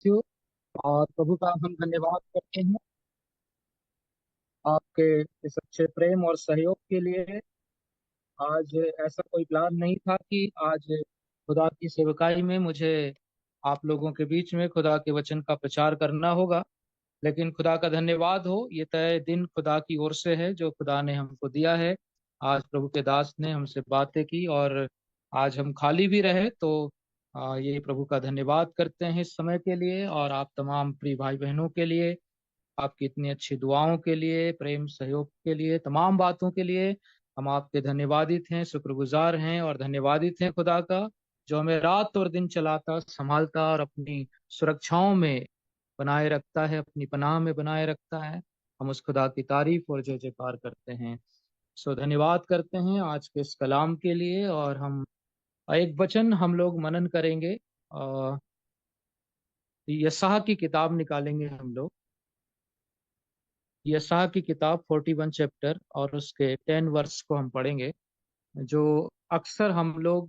Matthew. और प्रभु का हम धन्यवाद करते हैं आपके इस अच्छे प्रेम और सहयोग के लिए। आज ऐसा कोई प्लान नहीं था कि आज खुदा की सेवकाई में मुझे आप लोगों के बीच में खुदा के वचन का प्रचार करना होगा। लेकिन खुदा का धन्यवाद हो, ये तय दिन खुदा की ओर से है जो खुदा ने हमको दिया है। आज प्रभु के दास ने हमसे बातें की और आज हम खाली भी रहे तो ये प्रभु का धन्यवाद करते हैं इस समय के लिए। और आप तमाम प्रिय भाई बहनों के लिए, आपकी इतनी अच्छी दुआओं के लिए, प्रेम सहयोग के लिए, तमाम बातों के लिए हम आपके धन्यवादित हैं, शुक्रगुजार हैं और धन्यवादित हैं खुदा का, जो हमें रात और दिन चलाता, संभालता और अपनी सुरक्षाओं में बनाए रखता है, अपनी पनाह में बनाए रखता है। हम उस खुदा की तारीफ और जय जयकार करते हैं। सो धन्यवाद करते हैं आज के इस कलाम के लिए। और हम एक वचन हम लोग मनन करेंगे। यशाह की किताब निकालेंगे हम लोग। यशाह की किताब 41 चैप्टर और उसके 10 वर्स को हम पढ़ेंगे, जो अक्सर हम लोग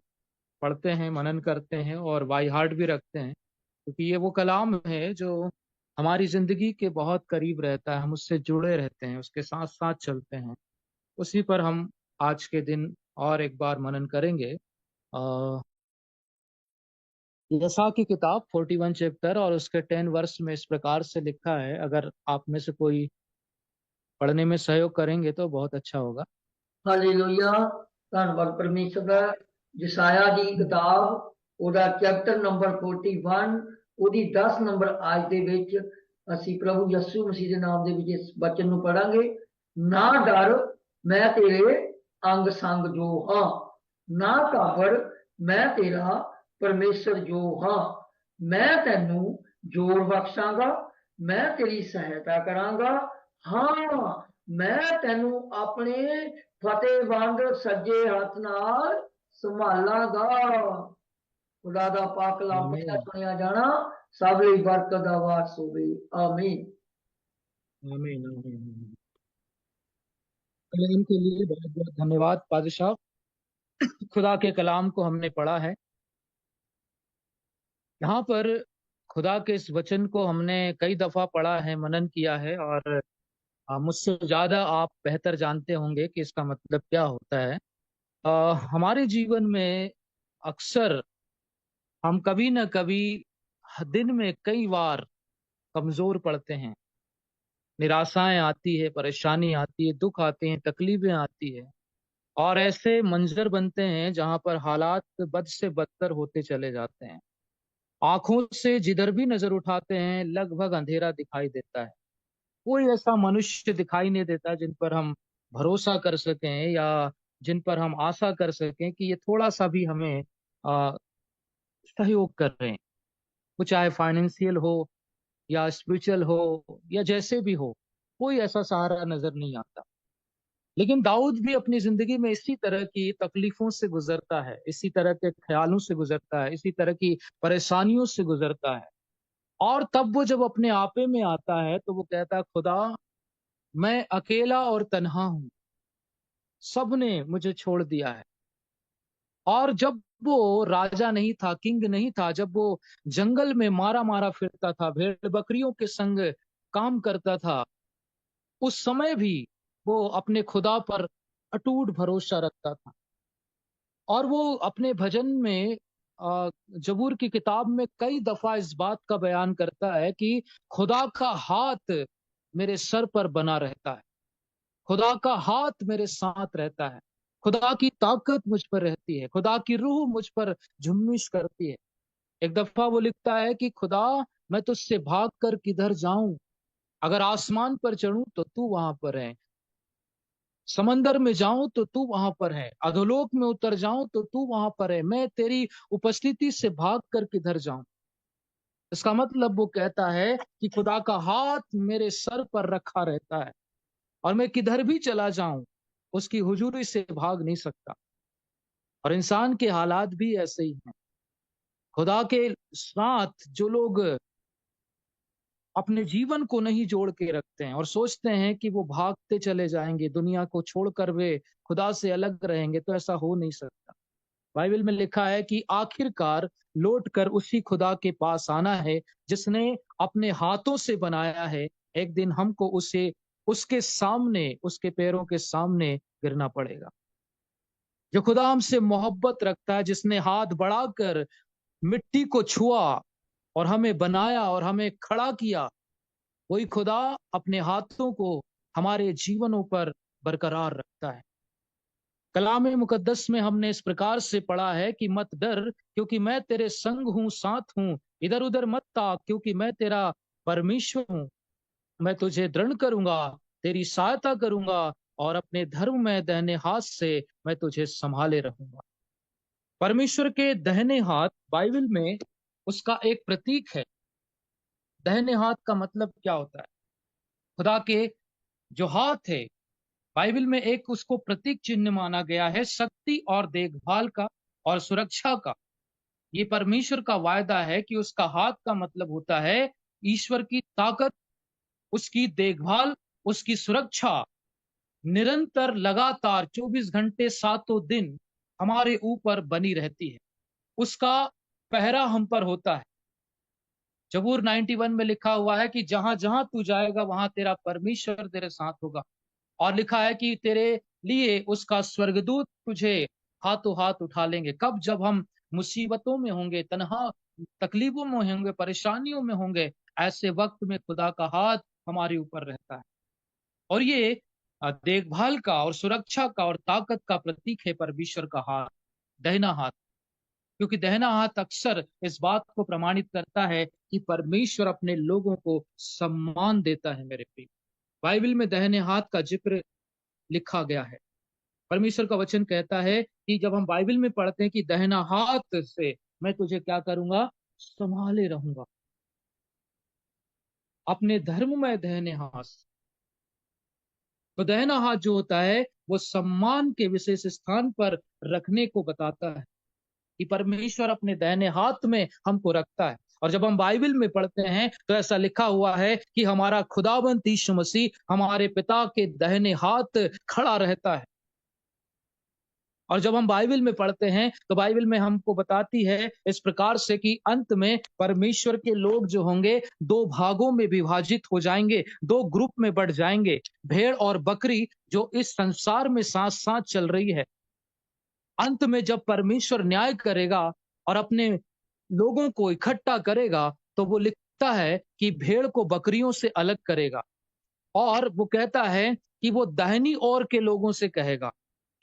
पढ़ते हैं, मनन करते हैं और बाई हार्ट भी रखते हैं, क्योंकि ये वो कलाम है जो हमारी जिंदगी के बहुत करीब रहता है। हम उससे जुड़े रहते हैं, उसके साथ साथ चलते हैं। उसी पर हम आज के दिन और एक बार मनन करेंगे। यशाह की किताब 41 चैप्टर और उसके 10 वर्स में इस प्रकार से लिखा है। अगर आप में से कोई पढ़ने में सहयोग करेंगे तो बहुत अच्छा होगा। हालेलुया। धन्यवाद परमेश्वर ਦਾ। ਯਸਾਇਆ ਦੀ ਕਿਤਾਬ ਉਹਦਾ ਚੈਪਟਰ ਨੰਬਰ 41 ਉਹਦੀ 10 ਨੰਬਰ ਆਇਤ ਦੇ ਵਿੱਚ ਅਸੀਂ ਪ੍ਰਭੂ ਯਿਸੂ ਮਸੀਹ ਦੇ ਨਾਮ ਦੇ ਵਿੱਚ ਇਸ ਬਚਨ ਨੂੰ ਪੜਾਂਗੇ। ਨਾ ਡਰ, ਮੈਂ ਤੇਰੇ ਅੰਗ ਸੰਗ ਜੋ ਹਾਂ, ਨਾ ਘਾਬਰ, ਮੈਂ ਤੇਰਾ ਪਰਮੇਸ਼ਰ ਜੋ ਹਾਂ। ਮੈਂ ਤੈਨੂੰ ਜੋਰ ਬਖਸ਼ਾਂਗਾ, ਮੈਂ ਤੇਰੀ ਸਹਾਇਤਾ ਕਰਾਂਗਾ। ਹਾਂ, ਮੈਂ ਤੈਨੂੰ ਆਪਣੇ ਫਤਿਹਵੰਦ ਸੱਜੇ ਹੱਥ ਨਾਲ ਸੰਭਾਲਾਂਗਾ। खुदा दा पाक कलाम पढ़िया आमीन। सुनिया जाना सब ਲਈ बरकत दा वारस होवे। आमीन। आमीन। आमीन। कलाम के लिए बहुत बहुत धन्यवाद पादशाह। खुदा के कलाम को हमने पढ़ा है यहाँ पर। खुदा के इस वचन को हमने कई दफा पढ़ा है, मनन किया है। और मुझसे ज्यादा आप बेहतर जानते होंगे कि इसका मतलब क्या होता है। हमारे जीवन में अक्सर हम कभी न कभी दिन में कई बार कमजोर पड़ते हैं। निराशाएं आती है, परेशानी आती है, दुख आते हैं, तकलीफें आती है और ऐसे मंजर बनते हैं जहां पर हालात बद से बदतर होते चले जाते हैं। आंखों से जिधर भी नजर उठाते हैं लगभग अंधेरा दिखाई देता है। कोई ऐसा मनुष्य दिखाई नहीं देता जिन पर हम भरोसा कर सकें या जिन पर हम आशा कर सकें कि ये थोड़ा सा भी हमें आ, सहयोग कर रहे हैं। वो चाहे फाइनेंशियल हो या स्पिरिचुअल हो या जैसे भी हो, कोई ऐसा सहारा नजर नहीं आता। लेकिन दाऊद भी अपनी जिंदगी में इसी तरह की तकलीफों से गुजरता है, इसी तरह के ख्यालों से गुजरता है, इसी तरह की परेशानियों से गुजरता है। और तब वो जब अपने आपे में आता है तो वो कहता है, खुदा मैं अकेला और तन्हा हूं, सबने मुझे छोड़ दिया है। और जब वो राजा नहीं था, किंग नहीं था, जब वो जंगल में मारा मारा फिरता था, भेड़ बकरियों के संग काम करता था, उस समय भी वो अपने खुदा पर अटूट भरोसा रखता था। और वो अपने भजन में जबूर की किताब में कई दफा इस बात का बयान करता है कि खुदा का हाथ मेरे सर पर बना रहता है, खुदा का हाथ मेरे साथ रहता है, खुदा की ताकत मुझ पर रहती है, खुदा की रूह मुझ पर झुम्मिश करती है। एक दफा वो लिखता है कि खुदा मैं तुझसे भाग कर किधर जाऊं, अगर आसमान पर चढ़ूं तो तू वहां पर है, समंदर में जाऊं तो तू वहां पर है, अधोलोक में उतर जाऊं तो तू वहां पर है, मैं तेरी उपस्थिति से भाग कर किधर जाऊं। इसका मतलब वो कहता है कि खुदा का हाथ मेरे सर पर रखा रहता है और मैं किधर भी चला जाऊं उसकी हुजूरी से भाग नहीं सकता। और इंसान के हालात भी ऐसे ही हैं। खुदा के साथ जो लोग अपने जीवन को नहीं जोड़ के रखते हैं और सोचते हैं कि वो भागते चले जाएंगे, दुनिया को छोड़कर वे खुदा से अलग रहेंगे, तो ऐसा हो नहीं सकता। बाइबल में लिखा है कि आखिरकार लौट कर उसी खुदा के पास आना है जिसने अपने हाथों से बनाया है। एक दिन हमको उसे उसके सामने, उसके पैरों के सामने गिरना पड़ेगा। जो खुदा हमसे मोहब्बत रखता है, जिसने हाथ बढ़ाकर मिट्टी को छुआ और हमें बनाया और हमें खड़ा किया, वही खुदा अपने हाथों को हमारे जीवनों पर बरकरार रखता है। कलाम मुकद्दस में हमने इस प्रकार से पढ़ा है कि मत डर, क्योंकि मैं तेरे संग हूं, साथ हूं। इधर उधर मत ताक, क्योंकि मैं तेरा परमेश्वर हूं। मैं तुझे दृढ़ करूंगा, तेरी सहायता करूंगा और अपने धर्म में दाहिने हाथ से मैं तुझे संभाले रहूंगा। परमेश्वर के दाहिने हाथ बाइबल में उसका एक प्रतीक है। दाहिने हाथ का मतलब क्या होता है? खुदा के जो हाथ है, बाइबल में एक उसको प्रतीक चिन्ह माना गया है, शक्ति और देखभाल का और सुरक्षा का। ये परमेश्वर का वायदा है कि उसका हाथ का मतलब होता है ईश्वर की ताकत, उसकी देखभाल, उसकी सुरक्षा निरंतर लगातार 24 घंटे सातों दिन हमारे ऊपर बनी रहती है। उसका पहरा हम पर होता है। जबूर 91 में लिखा हुआ है कि जहां जहां तू जाएगा वहां तेरा परमेश्वर तेरे साथ होगा। और लिखा है कि तेरे लिए उसका स्वर्गदूत तुझे हाथों हाथ उठा लेंगे। कब? जब हम मुसीबतों में होंगे, तन्हा तकलीफों में होंगे, परेशानियों में होंगे, ऐसे वक्त में खुदा का हाथ हमारे ऊपर रहता है। और ये देखभाल का और सुरक्षा का और ताकत का प्रतीक है परमेश्वर का हाथ, दाहिना हाथ। क्योंकि दाहिना हाथ अक्सर इस बात को प्रमाणित करता है कि परमेश्वर अपने लोगों को सम्मान देता है। मेरे प्रिय, बाइबल में दाहिने हाथ का जिक्र लिखा गया है। परमेश्वर का वचन कहता है कि जब हम बाइबल में पढ़ते हैं कि दाहिना हाथ से मैं तुझे क्या करूंगा? संभाले रहूंगा। अपने धर्म में दाहिने हाथ। तो दाहिना हाथ जो होता है वो सम्मान के विशेष स्थान पर रखने को बताता है कि परमेश्वर अपने दाहिने हाथ में हमको रखता है। और जब हम बाइबल में पढ़ते हैं तो ऐसा लिखा हुआ है कि हमारा खुदाबंद यीशु मसीह हमारे पिता के दाहिने हाथ खड़ा रहता है। और जब हम बाइबल में पढ़ते हैं तो बाइबल में हमको बताती है इस प्रकार से कि अंत में परमेश्वर के लोग जो होंगे दो भागों में विभाजित हो जाएंगे, दो ग्रुप में बढ़ जाएंगे। भेड़ और बकरी जो इस संसार में साथ साथ चल रही है, अंत में जब परमेश्वर न्याय करेगा और अपने लोगों को इकट्ठा करेगा तो वो लिखता है कि भेड़ को बकरियों से अलग करेगा। और वो कहता है कि वो दाहिनी ओर के लोगों से कहेगा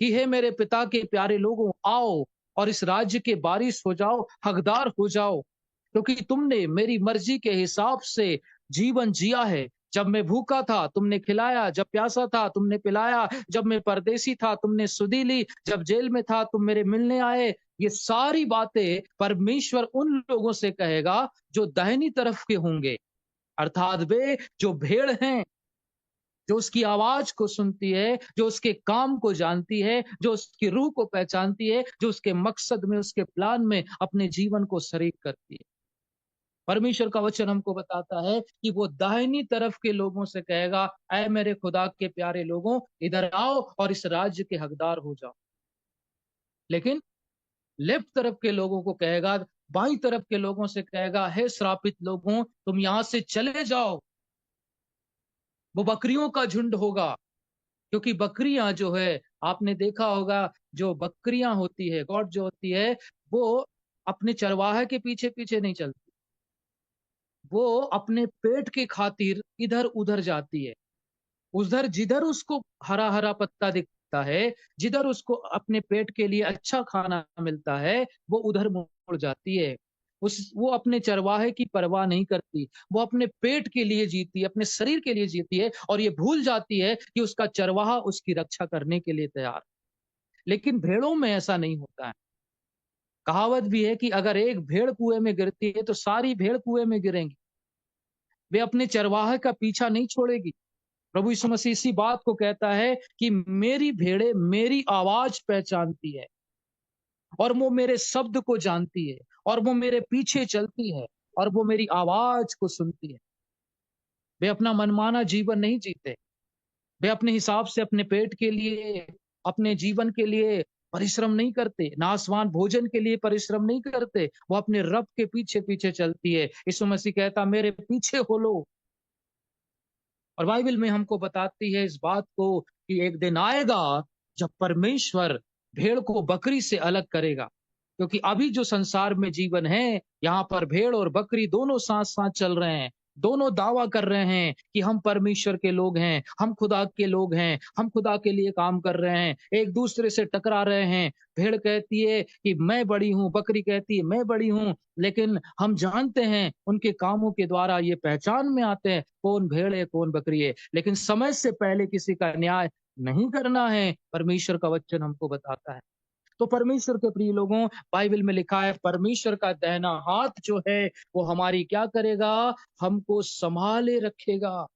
कि हे मेरे पिता के प्यारे लोगों, आओ और इस राज्य के वारिस हो जाओ, हकदार हो जाओ, क्योंकि तुमने मेरी मर्जी के हिसाब से जीवन जिया है। जब मैं भूखा था तुमने खिलाया, जब प्यासा था तुमने पिलाया, जब मैं परदेसी था तुमने सुधि ली, जब जेल में था तुम मेरे मिलने आए। ये सारी बातें परमेश्वर उन लोगों से कहेगा जो दाहिनी तरफ के होंगे, अर्थात वे जो भेड़ हैं, जो उसकी आवाज को सुनती है, जो उसके काम को जानती है, जो उसकी रूह को पहचानती है, जो उसके मकसद में, उसके प्लान में अपने जीवन को शरीक करती है। परमेश्वर का वचन हमको बताता है कि वो दाहिनी तरफ के लोगों से कहेगा, ऐ मेरे खुदा के प्यारे लोगों, इधर आओ और इस राज्य के हकदार हो जाओ। लेकिन लेफ्ट तरफ के लोगों को कहेगा, बाईं तरफ के लोगों से कहेगा, हे श्रापित लोगों, तुम यहां से चले जाओ। वो बकरियों का झुंड होगा, क्योंकि बकरियां जो है, आपने देखा होगा, जो बकरियां होती है, गॉड जो होती है, वो अपने चरवाहे के पीछे पीछे नहीं चलती। वो अपने पेट के खातिर इधर उधर जाती है। उधर जिधर उसको हरा हरा पत्ता दिखता है, जिधर उसको अपने पेट के लिए अच्छा खाना मिलता है, वो उधर मुड़ जाती है। वो अपने चरवाहे की परवाह नहीं करती। वो अपने पेट के लिए जीती है, अपने शरीर के लिए जीती है, और ये भूल जाती है कि उसका चरवाहा उसकी रक्षा करने के लिए तैयार। लेकिन भेड़ों में ऐसा नहीं होता है। कहावत भी है कि अगर एक भेड़ कुएं में गिरती है तो सारी भेड़ कुएं में गिरेंगी। वे अपने चरवाहे का पीछा नहीं छोड़ेगी। प्रभु यीशु मसीह इसी बात को कहता है कि मेरी भेड़ें मेरी आवाज पहचानती है और वो मेरे शब्द को जानती है और वो मेरे पीछे चलती है और वो मेरी आवाज को सुनती है। वे अपना मनमाना जीवन नहीं जीते। वे अपने हिसाब से अपने पेट के लिए, अपने जीवन के लिए परिश्रम नहीं करते, नासवान भोजन के लिए परिश्रम नहीं करते, वो अपने रब के पीछे पीछे चलती है। यीशु मसीह कहता मेरे पीछे हो लो। और बाइबल में हमको बताती है इस बात को कि एक दिन आएगा जब परमेश्वर भेड़ को बकरी से अलग करेगा। क्योंकि अभी जो संसार में जीवन है, यहाँ पर भेड़ और बकरी दोनों साथ साथ चल रहे हैं। दोनों दावा कर रहे हैं कि हम परमेश्वर के लोग हैं, हम खुदा के लोग हैं, हम खुदा के लिए काम कर रहे हैं, एक दूसरे से टकरा रहे हैं। भेड़ कहती है कि मैं बड़ी हूँ, बकरी कहती है मैं बड़ी हूँ। लेकिन हम जानते हैं उनके कामों के द्वारा ये पहचान में आते हैं कौन भेड़ है कौन बकरी है। लेकिन समय से पहले किसी का न्याय नहीं करना है, परमेश्वर का वचन हमको बताता है। तो परमेश्वर के प्रिय लोगों, बाइबल में लिखा है परमेश्वर का दाहिना हाथ जो है वो हमारी क्या करेगा, हमको संभाले रखेगा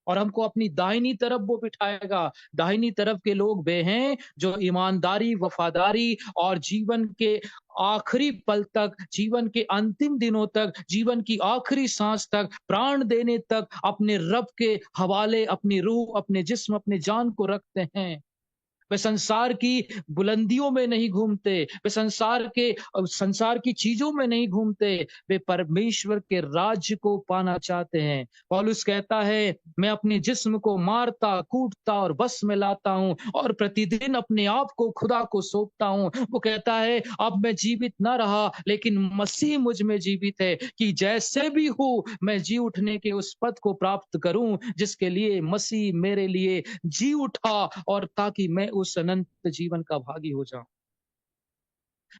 और हमको अपनी दाहिनी तरफ वो बिठाएगा। दाहिनी तरफ के लोग वे हैं जो ईमानदारी, वफादारी और जीवन के आखिरी पल तक, जीवन के अंतिम दिनों तक, जीवन की आखिरी सांस तक, प्राण देने तक अपने रब के हवाले अपनी रूह, अपने जिस्म, अपने जान को रखते हैं। वे संसार की बुलंदियों में नहीं घूमते, वे संसार की चीजों में नहीं घूमते, वे परमेश्वर के राज्य को पाना चाहते हैं। पौलुस कहता है मैं अपने जिस्म को मारता, कूटता और बस में लाता हूं और प्रतिदिन अपने आप को खुदा को सौंपता हूं। वो कहता है अब मैं जीवित ना रहा लेकिन मसीह मुझ में जीवित है, कि जैसे भी हूं मैं जी उठने के उस पद को प्राप्त करूं जिसके लिए मसीह मेरे लिए जी उठा, और ताकि मैं उस अनंत जीवन का भागी हो जाऊं।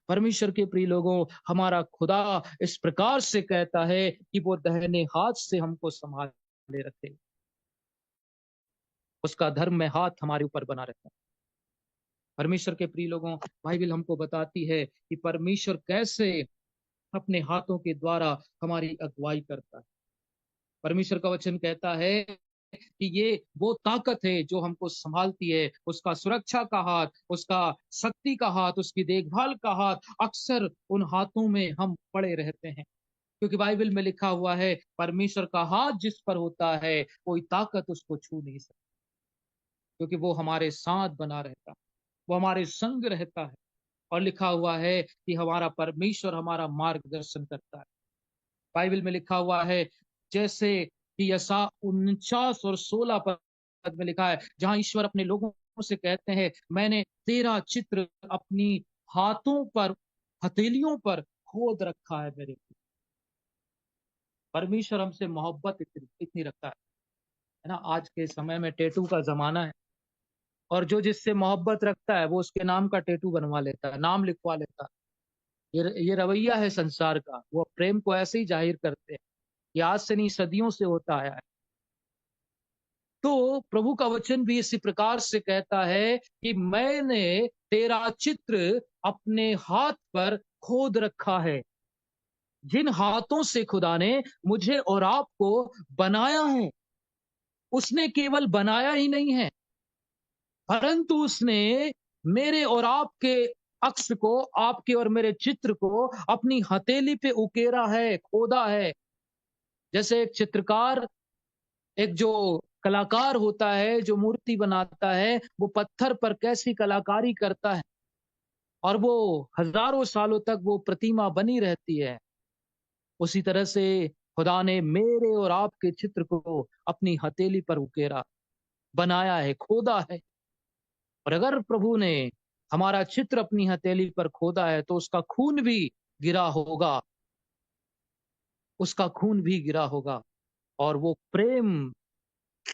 परमेश्वर के प्रिय लोगों, हमारा खुदा इस प्रकार से कहता है कि वो दाहिने हाथ से हमको संभाले रखे, उसका धर्म में हाथ हमारे ऊपर बना रहता है। परमेश्वर के प्रिय लोगों, बाइबल हमको बताती है कि परमेश्वर कैसे अपने हाथों के द्वारा हमारी अगुवाई करता है। परमेश्वर का वचन कहता है कि ये वो ताकत है जो हमको संभालती है, उसका सुरक्षा का हाथ, उसका शक्ति का हाथ, उसकी देखभाल का हाथ, अक्सर उन हाथों में हम पड़े रहते हैं। क्योंकि बाइबल में लिखा हुआ है परमेश्वर का हाथ जिस पर होता है कोई ताकत उसको छू नहीं सकती, क्योंकि वो हमारे साथ बना रहता है, वो हमारे संग रहता है। और लिखा हुआ है कि हमारा परमेश्वर हमारा मार्गदर्शन करता है। बाइबल में लिखा हुआ है जैसे कि यसा 49 और 16 पद में लिखा है, जहां ईश्वर अपने लोगों से कहते हैं मैंने तेरा चित्र अपनी हाथों पर, हथेलियों पर खोद रखा है। मेरे परमेश्वर हमसे मोहब्बत इतनी इतनी रखता है ना। आज के समय में टैटू का जमाना है, और जो जिससे मोहब्बत रखता है वो उसके नाम का टैटू बनवा लेता है, नाम लिखवा लेता है। ये रवैया है संसार का। वो प्रेम को ऐसे ही जाहिर करते हैं। ये आज से नहीं, सदियों से होता आया है। तो प्रभु का वचन भी इसी प्रकार से कहता है कि मैंने तेरा चित्र अपने हाथ पर खोद रखा है। जिन हाथों से खुदा ने मुझे और आपको बनाया है, उसने केवल बनाया ही नहीं है, परंतु उसने मेरे और आपके अक्स को, आपके और मेरे चित्र को अपनी हथेली पे उकेरा है, खोदा है। जैसे एक चित्रकार, एक जो कलाकार होता है, जो मूर्ति बनाता है, वो पत्थर पर कैसी कलाकारी करता है और वो हजारों सालों तक वो प्रतिमा बनी रहती है। उसी तरह से खुदा ने मेरे और आपके चित्र को अपनी हथेली पर उकेरा, बनाया है, खोदा है। और अगर प्रभु ने हमारा चित्र अपनी हथेली पर खोदा है तो उसका खून भी गिरा होगा, उसका खून भी गिरा होगा। और वो प्रेम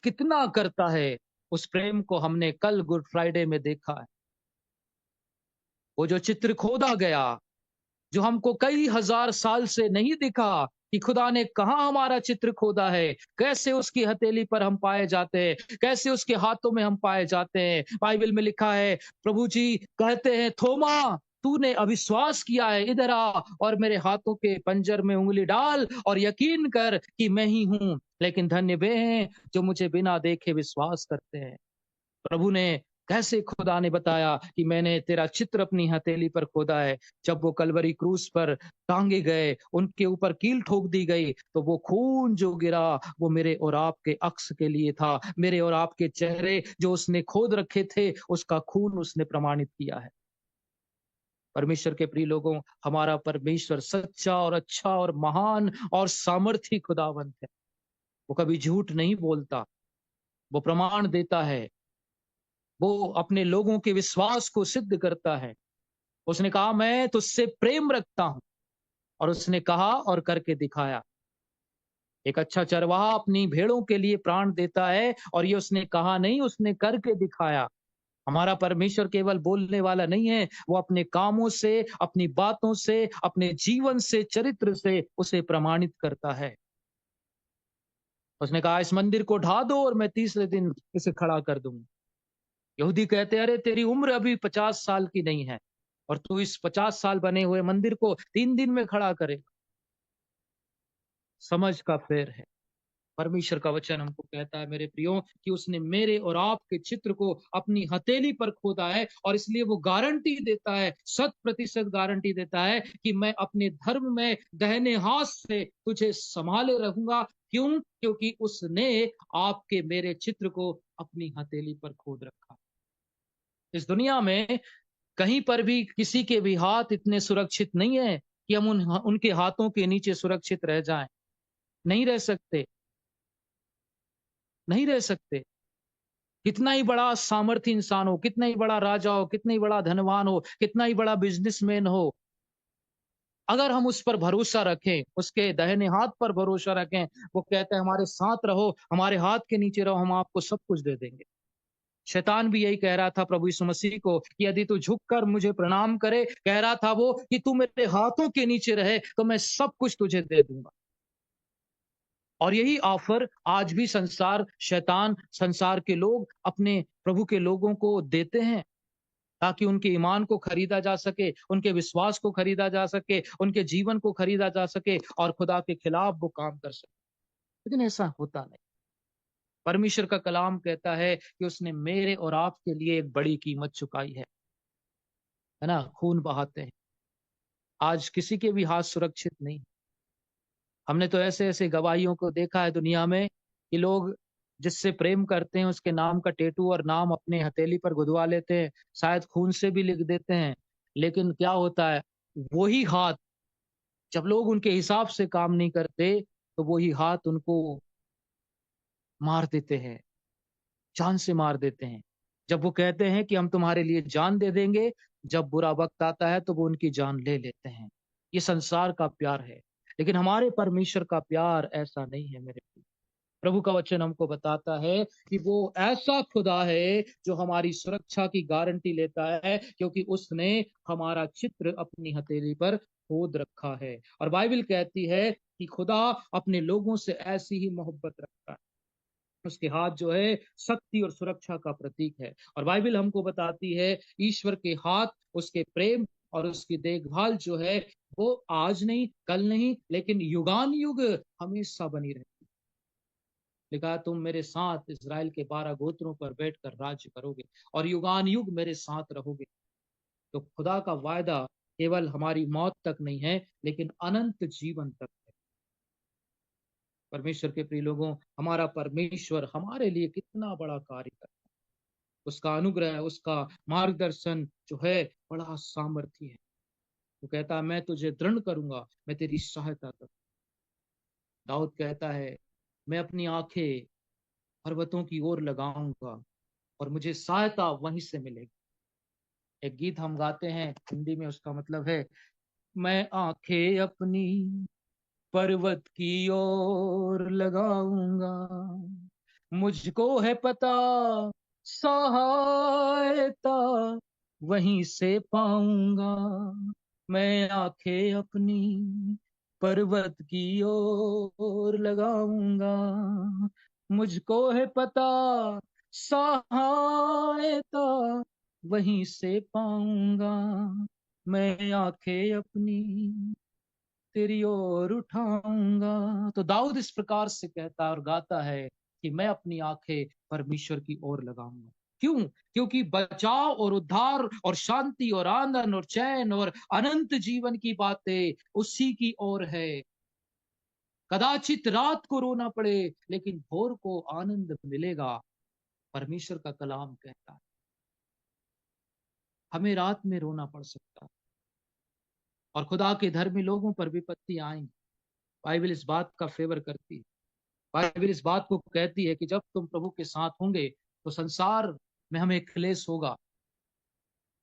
कितना करता है, उस प्रेम को हमने कल गुड फ्राइडे में देखा है। वो जो चित्र खोदा गया, जो हमको कई हजार साल से नहीं दिखा कि खुदा ने कहाँ हमारा चित्र खोदा है, कैसे उसकी हथेली पर हम पाए जाते हैं, कैसे उसके हाथों में हम पाए जाते हैं। बाइबल में लिखा है, प्रभु जी कहते हैं थोमा तूने अविश्वास किया है, इधर आ और मेरे हाथों के पंजर में उंगली डाल और यकीन कर कि मैं ही हूं। लेकिन धन्य वे हैं जो मुझे बिना देखे विश्वास करते हैं। प्रभु ने कैसे, खुदा ने बताया कि मैंने तेरा चित्र अपनी हथेली पर खोदा है। जब वो कलवरी क्रूस पर टांगे गए, उनके ऊपर कील ठोक दी गई, तो वो खून जो गिरा वो मेरे और आपके अक्स के लिए था। मेरे और आपके चेहरे जो उसने खोद रखे थे, उसका खून उसने प्रमाणित किया है। परमेश्वर के प्रिय लोगों, हमारा परमेश्वर सच्चा और अच्छा और महान और सामर्थी खुदावंत है। वो कभी झूठ नहीं बोलता, वो प्रमाण देता है, वो अपने लोगों के विश्वास को सिद्ध करता है। उसने कहा मैं तुझसे प्रेम रखता हूं, और उसने कहा और करके दिखाया। एक अच्छा चरवाहा अपनी भेड़ों के लिए प्राण देता है, और ये उसने कहा नहीं, उसने करके दिखाया। हमारा परमेश्वर केवल बोलने वाला नहीं है, वो अपने कामों से, अपनी बातों से, अपने जीवन से, चरित्र से उसे प्रमाणित करता है। उसने कहा इस मंदिर को ढा दो और मैं तीसरे दिन इसे खड़ा कर दूंगा। यहूदी कहते अरे तेरी उम्र अभी 50 साल की नहीं है, और तू इस 50 साल बने हुए मंदिर को 3 दिन में खड़ा करे। समझ का फेर है। परमेश्वर का वचन हमको कहता है मेरे प्रियो, कि उसने मेरे और आपके चित्र को अपनी हथेली पर खोदा है, और इसलिए वो गारंटी देता है, 100% गारंटी देता है कि मैं अपने धर्म में दाहिने हाथ से तुझे संभाले रहूंगा। क्यों? क्योंकि उसने आपके मेरे चित्र को अपनी हथेली पर खोद रखा। इस दुनिया में कहीं पर भी किसी के भी हाथ इतने सुरक्षित नहीं है कि हम उनके हाथों के नीचे सुरक्षित रह जाएं। नहीं रह सकते, नहीं रह सकते। कितना ही बड़ा सामर्थ्य इंसान हो, कितना ही बड़ा राजा हो, कितना ही बड़ा धनवान हो, कितना ही बड़ा बिजनेसमैन हो, अगर हम उस पर भरोसा रखें, उसके दाहिने हाथ पर भरोसा रखें, वो कहते हैं हमारे साथ रहो, हमारे हाथ के नीचे रहो, हम आपको सब कुछ दे देंगे। शैतान भी यही कह रहा था प्रभु यीशु मसीह को कि यदि तू झुककर मुझे प्रणाम करे, कह रहा था वो कि तू मेरे हाथों के नीचे रहे तो मैं सब कुछ तुझे दे दूंगा। और यही ऑफर आज भी संसार, शैतान, संसार के लोग अपने प्रभु के लोगों को देते हैं, ताकि उनके ईमान को खरीदा जा सके, उनके विश्वास को खरीदा जा सके, उनके जीवन को खरीदा जा सके, और खुदा के खिलाफ वो काम कर सके। लेकिन ऐसा होता नहीं। परमेश्वर का कलाम कहता है कि उसने मेरे और आपके लिए एक बड़ी कीमत चुकाई है ना? खून बहाते हैं। आज किसी के भी हाथ सुरक्षित नहीं। हमने तो ऐसे ऐसे गवाहियों को देखा है दुनिया में कि लोग जिससे प्रेम करते हैं उसके नाम का टेटू और नाम अपने हथेली पर गुदवा लेते हैं, शायद खून से भी लिख देते हैं। लेकिन क्या होता है, वही हाथ जब लोग उनके हिसाब से काम नहीं करते, तो वही हाथ उनको मार देते हैं, जान से मार देते हैं। जब वो कहते हैं कि हम तुम्हारे लिए जान दे देंगे, जब बुरा वक्त आता है तो वो उनकी जान ले लेते हैं। ये संसार का प्यार है, लेकिन हमारे परमेश्वर का प्यार ऐसा नहीं है मेरे प्रिय। प्रभु का वचन हमको बताता है कि वो ऐसा खुदा है जो हमारी सुरक्षा की गारंटी लेता है, क्योंकि उसने हमारा चित्र अपनी हथेली पर खोद रखा है। और बाइबल कहती है कि खुदा अपने लोगों से ऐसी ही मोहब्बत रखता है। उसके हाथ जो है शक्ति और सुरक्षा का प्रतीक है। और बाइबल हमको बताती है ईश्वर के हाथ, उसके प्रेम और उसकी देखभाल जो है, वो आज नहीं, कल नहीं, लेकिन युगान युग हमेशा बनी रहती। लिखा तुम मेरे साथ इज़राइल के 12 गोत्रों पर बैठकर राज्य करोगे और युगान युग मेरे साथ रहोगे। तो खुदा का वायदा केवल हमारी मौत तक नहीं है, लेकिन अनंत जीवन तक है। परमेश्वर के प्रिय लोगों, हमारा परमेश्वर हमारे लिए कितना बड़ा कार्य करता है। उसका अनुग्रह, उसका मार्गदर्शन जो है बड़ा सामर्थ्य है। वो कहता है मैं तुझे दृढ़ करूंगा, मैं तेरी सहायता करूंगा। दाऊद कहता है मैं अपनी आंखें पर्वतों की ओर लगाऊंगा और मुझे सहायता वहीं से मिलेगी। एक गीत हम गाते हैं हिंदी में, उसका मतलब है मैं आंखें अपनी पर्वत की ओर लगाऊंगा, मुझको है पता सहायता वहीं से पाऊंगा। मैं आंखें अपनी पर्वत की ओर लगाऊंगा, मुझको है पता सहायता वहीं से पाऊंगा। मैं आंखें अपनी तेरी ओर उठाऊंगा। तो दाऊद इस प्रकार से कहता है और गाता है कि मैं अपनी आंखें परमेश्वर की ओर लगाऊंगा। क्यों? क्योंकि बचाव और उद्धार और शांति और आनंद और चैन और अनंत जीवन की बातें उसी की ओर है। कदाचित रात को रोना पड़े, लेकिन भोर को आनंद मिलेगा। परमेश्वर का कलाम कहता है हमें रात में रोना पड़ सकता है, और खुदा के धर्मी लोगों पर विपत्ति आएंगी। बाइबल इस बात का फेवर करती है। बाइबल इस बात को कहती है कि जब तुम प्रभु के साथ होंगे तो संसार में हमें क्लेश होगा।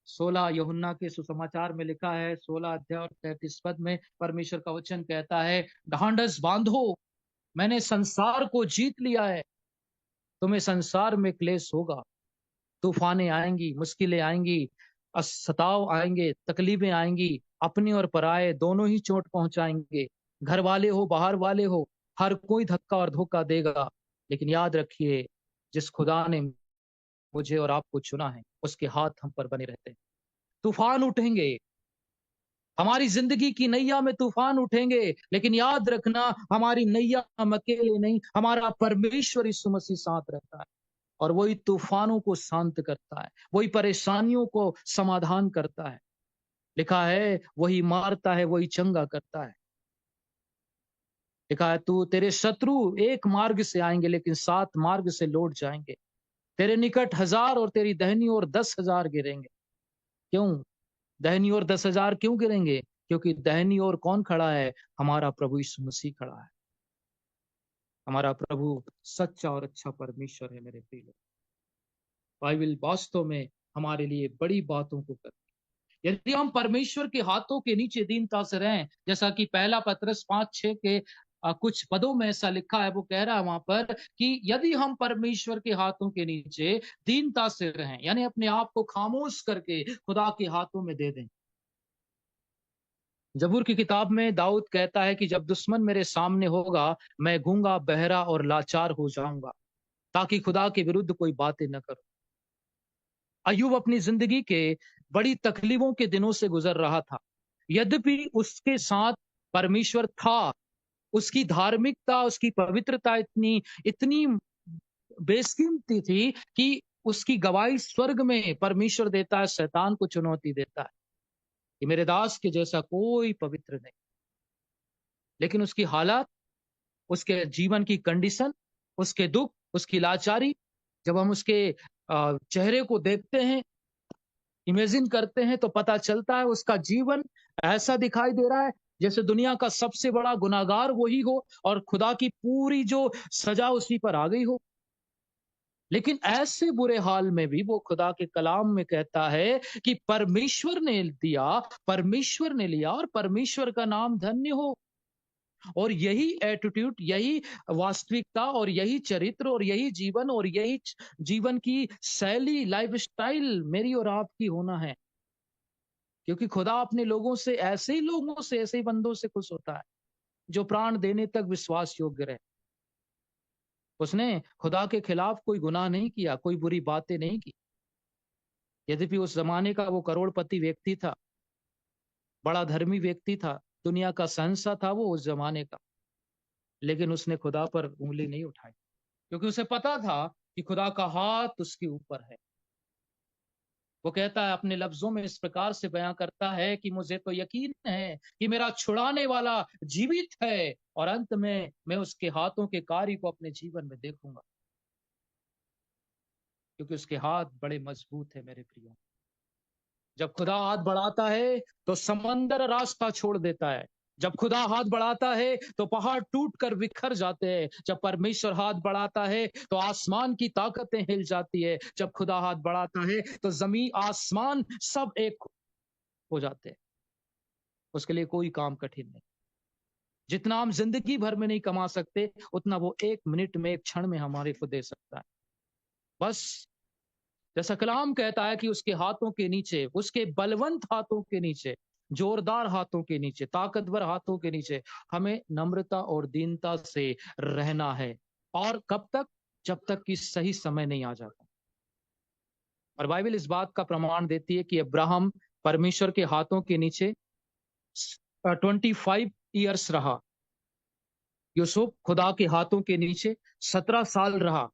16 यूहन्ना के सुसमाचार में लिखा है, 16 अध्याय और 33 पद में परमेश्वर का वचन कहता है, ढांढस बांधो, मैंने संसार को जीत लिया है। तुम्हें संसार में क्लेश होगा, तूफानें आएंगी, मुश्किलें आएंगी, सताव आएंगे, तकलीफें आएंगी, अपने और पराये दोनों ही चोट पहुंचाएंगे। घर वाले हो, बाहर वाले हो, हर कोई धक्का और धोखा देगा। लेकिन याद रखिए, जिस खुदा ने मुझे और आपको चुना है, उसके हाथ हम पर बने रहते हैं। तूफान उठेंगे, हमारी जिंदगी की नैया में तूफान उठेंगे, लेकिन याद रखना, हमारी नैया हम अकेले नहीं, हमारा परमेश्वर यीशु मसीह साथ रहता है। और वही तूफानों को शांत करता है, वही परेशानियों को समाधान करता है। लिखा है, वही मारता है, वही चंगा करता है। लिखा है, तू तेरे शत्रु एक मार्ग से आएंगे लेकिन 7 मार्ग से लौट जाएंगे। तेरे निकट 1000 और तेरी दाहिनी ओर 10,000 गिरेंगे। क्यों दाहिनी ओर 10,000 क्यों गिरेंगे? क्योंकि दाहिनी ओर कौन खड़ा है? हमारा प्रभु यीशु मसीह खड़ा है। हमारा प्रभु सच्चा और अच्छा परमेश्वर है। मेरे प्रिय लोग, बाइबल वास्तव में हमारे लिए बड़ी बातों को करती है। यदि हम परमेश्वर के हाथों के नीचे दीनता से रहें, जैसा कि पहला पत्रस 5:6 के कुछ पदों में ऐसा लिखा है, वो कह रहा है वहां पर कि यदि हम परमेश्वर के हाथों के नीचे दीनता से रहें, यानी अपने आप को खामोश करके खुदा के हाथों में दे दें। जबूर की किताब में दाऊद कहता है कि जब दुश्मन मेरे सामने होगा, मैं गूंगा, बहरा और लाचार हो जाऊंगा, ताकि खुदा के विरुद्ध कोई बातें न करूं। अय्यूब अपनी जिंदगी के बड़ी तकलीफों के दिनों से गुजर रहा था। यद्यपि उसके साथ परमेश्वर था, उसकी धार्मिकता, उसकी पवित्रता इतनी इतनी बेशकीमती थी कि उसकी गवाही स्वर्ग में परमेश्वर देता है, शैतान को चुनौती देता है कि मेरे दास के जैसा कोई पवित्र नहीं। लेकिन उसकी हालात, उसके जीवन की कंडीशन, उसके दुख, उसकी लाचारी, जब हम उसके चेहरे को देखते हैं, इमेजिन करते हैं, तो पता चलता है उसका जीवन ऐसा दिखाई दे रहा है जैसे दुनिया का सबसे बड़ा गुनाहगार वही हो और खुदा की पूरी जो सजा उसी पर आ गई हो। लेकिन ऐसे बुरे हाल में भी वो खुदा के कलाम में कहता है कि परमेश्वर ने दिया, परमेश्वर ने लिया और परमेश्वर का नाम धन्य हो। और यही एटीट्यूड, यही वास्तविकता और यही चरित्र और यही जीवन और यही जीवन की शैली, लाइफस्टाइल मेरी और आपकी होना है। क्योंकि खुदा अपने लोगों से, ऐसे ही लोगों से, ऐसे ही बंदों से खुश होता है जो प्राण देने तक विश्वास योग्य रहे। उसने खुदा के खिलाफ कोई गुनाह नहीं किया, कोई बुरी बातें नहीं की। यद्यपि उस जमाने का वो करोड़पति व्यक्ति था, बड़ा धर्मी व्यक्ति था, दुनिया का शहंशाह था वो उस जमाने का, लेकिन उसने खुदा पर उंगली नहीं उठाई, क्योंकि उसे पता था कि खुदा का हाथ उसके ऊपर है। वो कहता है, अपने लफ्जों में इस प्रकार से बयां करता है कि मुझे तो यकीन है कि मेरा छुड़ाने वाला जीवित है और अंत में मैं उसके हाथों के कार्य को अपने जीवन में देखूंगा, क्योंकि उसके हाथ बड़े मजबूत है। मेरे प्रियो, जब खुदा हाथ बढ़ाता है तो समंदर रास्ता छोड़ देता है। जब खुदा हाथ बढ़ाता है तो पहाड़ टूट कर बिखर जाते हैं। जब परमेश्वर हाथ बढ़ाता है तो आसमान की ताकतें हिल जाती है। जब खुदा हाथ बढ़ाता है तो जमीन, आसमान सब एक हो जाते हैं। उसके लिए कोई काम कठिन नहीं। जितना हम जिंदगी भर में नहीं कमा सकते, उतना वो 1 मिनट में, 1 क्षण में हमारे को दे सकता है। बस जैसा कलाम कहता है कि उसके हाथों के नीचे, उसके बलवंत हाथों के नीचे, जोरदार हाथों के नीचे, ताकतवर हाथों के नीचे हमें नम्रता और दीनता से रहना है। और कब तक? जब तक कि सही समय नहीं आ जाता। और बाइबल इस बात का प्रमाण देती है कि अब्राहम परमेश्वर के हाथों के नीचे 25 ईयर्स रहा। यूसुफ खुदा के हाथों के नीचे 17 साल रहा।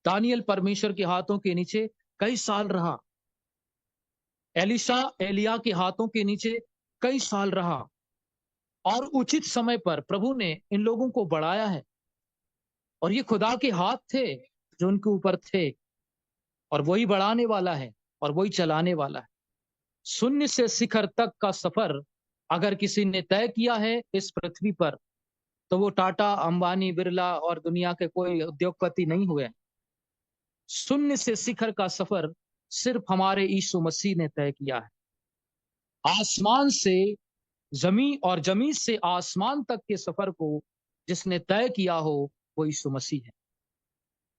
दानियल परमेश्वर के हाथों के नीचे कई साल रहा। एलिशा एलिया के हाथों के नीचे कई साल रहा। और उचित समय पर प्रभु ने इन लोगों को बढ़ाया है। और ये खुदा के हाथ थे जो उनके ऊपर थे, और वही बढ़ाने वाला है और वही चलाने वाला है। शून्य से शिखर तक का सफर अगर किसी ने तय किया है इस पृथ्वी पर, तो वो टाटा, अंबानी, बिरला और दुनिया के कोई उद्योगपति नहीं हुए। शून्य से शिखर का सफर सिर्फ हमारे यीशु मसीह ने तय किया है। आसमान से जमीन और जमीन से आसमान तक के सफर को जिसने तय किया हो, वो यीशु मसीह है।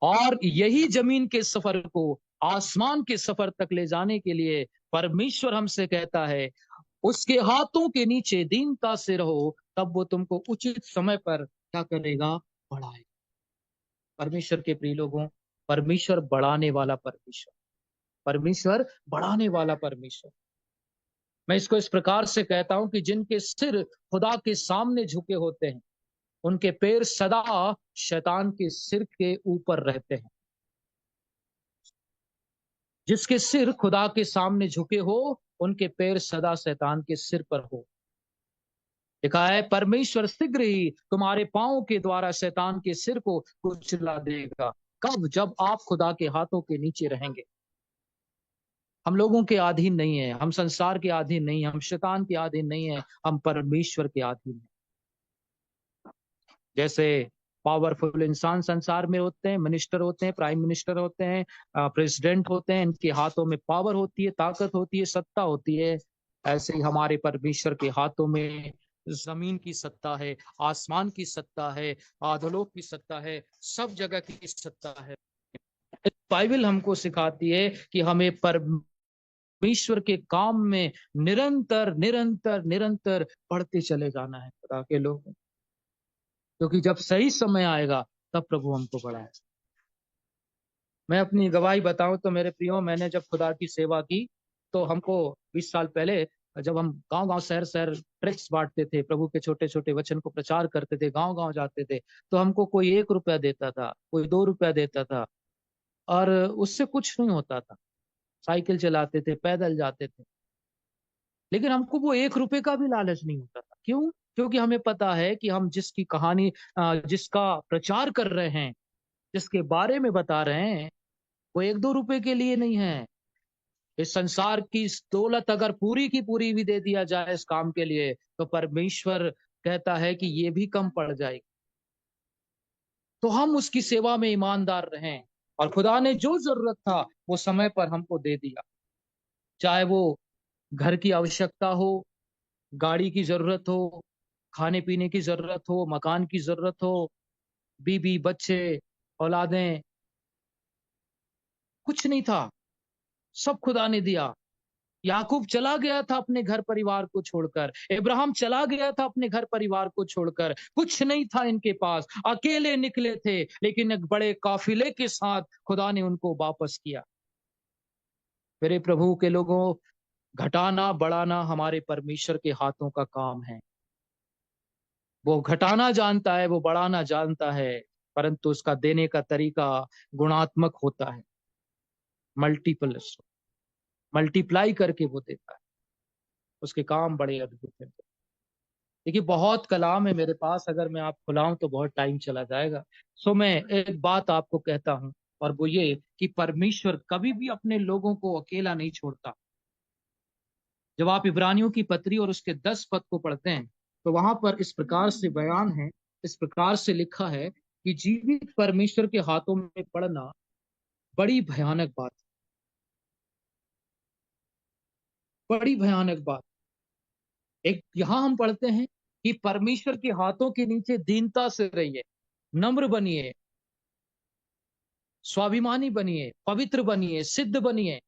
और यही जमीन के सफर को आसमान के सफर तक ले जाने के लिए परमेश्वर हमसे कहता है, उसके हाथों के नीचे दीनता से रहो, तब वो तुमको उचित समय पर क्या करेगा? बढ़ाएगा। परमेश्वर के प्रिय लोगों, परमेश्वर बढ़ाने वाला परमेश्वर, परमेश्वर बढ़ाने वाला परमेश्वर। मैं इसको इस प्रकार से कहता हूं कि जिनके सिर खुदा के सामने झुके होते हैं, उनके पैर सदा शैतान के सिर के ऊपर रहते हैं। जिसके सिर खुदा के सामने झुके हो, उनके पैर सदा शैतान के सिर पर हो। लिखा है, परमेश्वर शीघ्र ही तुम्हारे पांव के द्वारा शैतान के सिर को कुचला देगा। कब? जब आप खुदा के हाथों के नीचे रहेंगे। हम लोगों के अधीन नहीं है, हम संसार के अधीन नहीं है, हम शैतान के अधीन नहीं है, हम परमेश्वर के अधीन है। जैसे पावरफुल इंसान संसार में होते हैं, मिनिस्टर होते हैं, प्राइम मिनिस्टर होते हैं, प्रेसिडेंट होते हैं, इनके हाथों में पावर होती है, ताकत होती है, सत्ता होती है। ऐसे ही हमारे परमेश्वर के हाथों में जमीन की सत्ता है, आसमान की सत्ता है, आधलोक की सत्ता है, सब जगह की सत्ता है। बाइबल हमको सिखाती है कि हमें परमेश्वर के काम में निरंतर निरंतर निरंतर बढ़ते चले जाना है खुदा के लोग, क्योंकि जब सही समय आएगा तब प्रभु हमको बढ़ाए। मैं अपनी गवाही बताऊं तो मेरे प्रियो, मैंने जब खुदा की सेवा की तो हमको 20 साल पहले, जब हम गांव गांव शहर शहर ट्रैक्ट्स बांटते थे, प्रभु के छोटे छोटे वचन को प्रचार करते थे, गांव गांव जाते थे, तो हमको कोई 1 रुपया देता था, कोई 2 रुपया देता था, और उससे कुछ नहीं होता था। साइकिल चलाते थे, पैदल जाते थे, लेकिन हमको वो 1 रुपए का भी लालच नहीं होता था। क्यों? क्योंकि हमें पता है कि हम जिसकी कहानी, जिसका प्रचार कर रहे हैं, जिसके बारे में बता रहे हैं, वो 1-2 रुपए के लिए नहीं है। इस संसार की इस दौलत अगर पूरी की पूरी भी दे दिया जाए इस काम के लिए, तो परमेश्वर कहता है कि ये भी कम पड़ जाएगी। तो हम उसकी सेवा में ईमानदार रहें, और खुदा ने जो जरूरत था वो समय पर हमको दे दिया। चाहे वो घर की आवश्यकता हो, गाड़ी की जरूरत हो, खाने पीने की जरूरत हो, मकान की जरूरत हो, बीबी बच्चे औलादें, कुछ नहीं था, सब खुदा ने दिया। याकूब चला गया था अपने घर परिवार को छोड़कर, इब्राहिम चला गया था अपने घर परिवार को छोड़कर, कुछ नहीं था इनके पास, अकेले निकले थे, लेकिन एक बड़े काफिले के साथ खुदा ने उनको वापस किया। मेरे प्रभु के लोगों, घटाना बढ़ाना हमारे परमेश्वर के हाथों का काम है। वो घटाना जानता है, वो बढ़ाना जानता है, परंतु उसका देने का तरीका गुणात्मक होता है, मल्टीपल, मल्टीप्लाई करके वो देता है। उसके काम बड़े अद्भुत हैं। देखिए, बहुत कलाम है मेरे पास, अगर मैं आप खुलाऊं तो बहुत टाइम चला जाएगा। सो मैं एक बात आपको कहता हूं, और वो ये कि परमेश्वर कभी भी अपने लोगों को अकेला नहीं छोड़ता। जब आप इब्रानियों की पत्री और उसके 10 पद को पढ़ते हैं, तो वहां पर इस प्रकार से बयान है, इस प्रकार से लिखा है कि जीवित परमेश्वर के हाथों में पड़ना बड़ी भयानक बात, बड़ी भयानक बात। एक यहां हम पढ़ते हैं कि परमेश्वर के हाथों के नीचे दीनता से रहिए, नम्र बनिए, स्वाभिमानी बनिए, पवित्र बनिए, सिद्ध बनिए,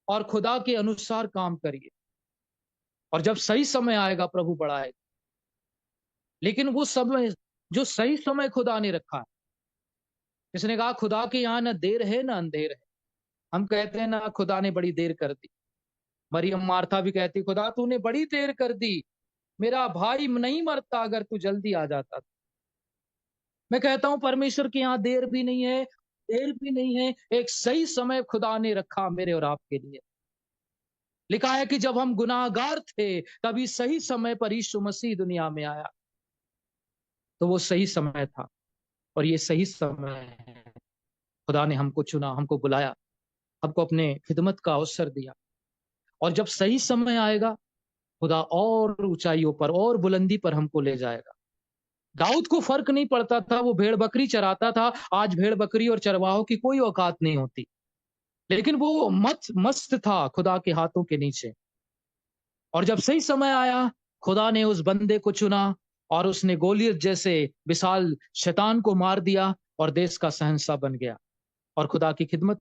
और खुदा के अनुसार काम करिए, और जब सही समय आएगा प्रभु बढ़ाएगा। लेकिन वो समय, जो सही समय खुदा ने रखा है, इसने कहा खुदा के यहाँ ना देर है ना अंधेर है। हम कहते हैं ना, खुदा ने बड़ी देर कर दी। मरियम मार्था भी कहती, खुदा तूने बड़ी देर कर दी, मेरा भाई नहीं मरता अगर तू जल्दी आ जाता। मैं कहता हूं परमेश्वर के यहाँ देर भी नहीं है, देर भी नहीं है, एक सही समय खुदा ने रखा मेरे और आपके लिए। लिखा है कि जब हम गुनाहगार थे, तभी सही समय पर यीशु मसीह दुनिया में आया। तो वो सही समय था, और ये सही समय है। खुदा ने हमको चुना, हमको बुलाया, हमको अपने खिदमत का अवसर दिया, और जब सही समय आएगा खुदा और ऊंचाइयों पर और बुलंदी पर हमको ले जाएगा। दाऊद को फर्क नहीं पड़ता था, वो भेड़ बकरी चराता था। आज भेड़ बकरी और चरवाहों की कोई औकात नहीं होती, लेकिन वो मस्त था खुदा के हाथों के नीचे। और जब सही समय आया, खुदा ने उस बंदे को चुना और उसने गोलियत जैसे विशाल शैतान को मार दिया और देश का शहंशाह बन गया और खुदा की खिदमत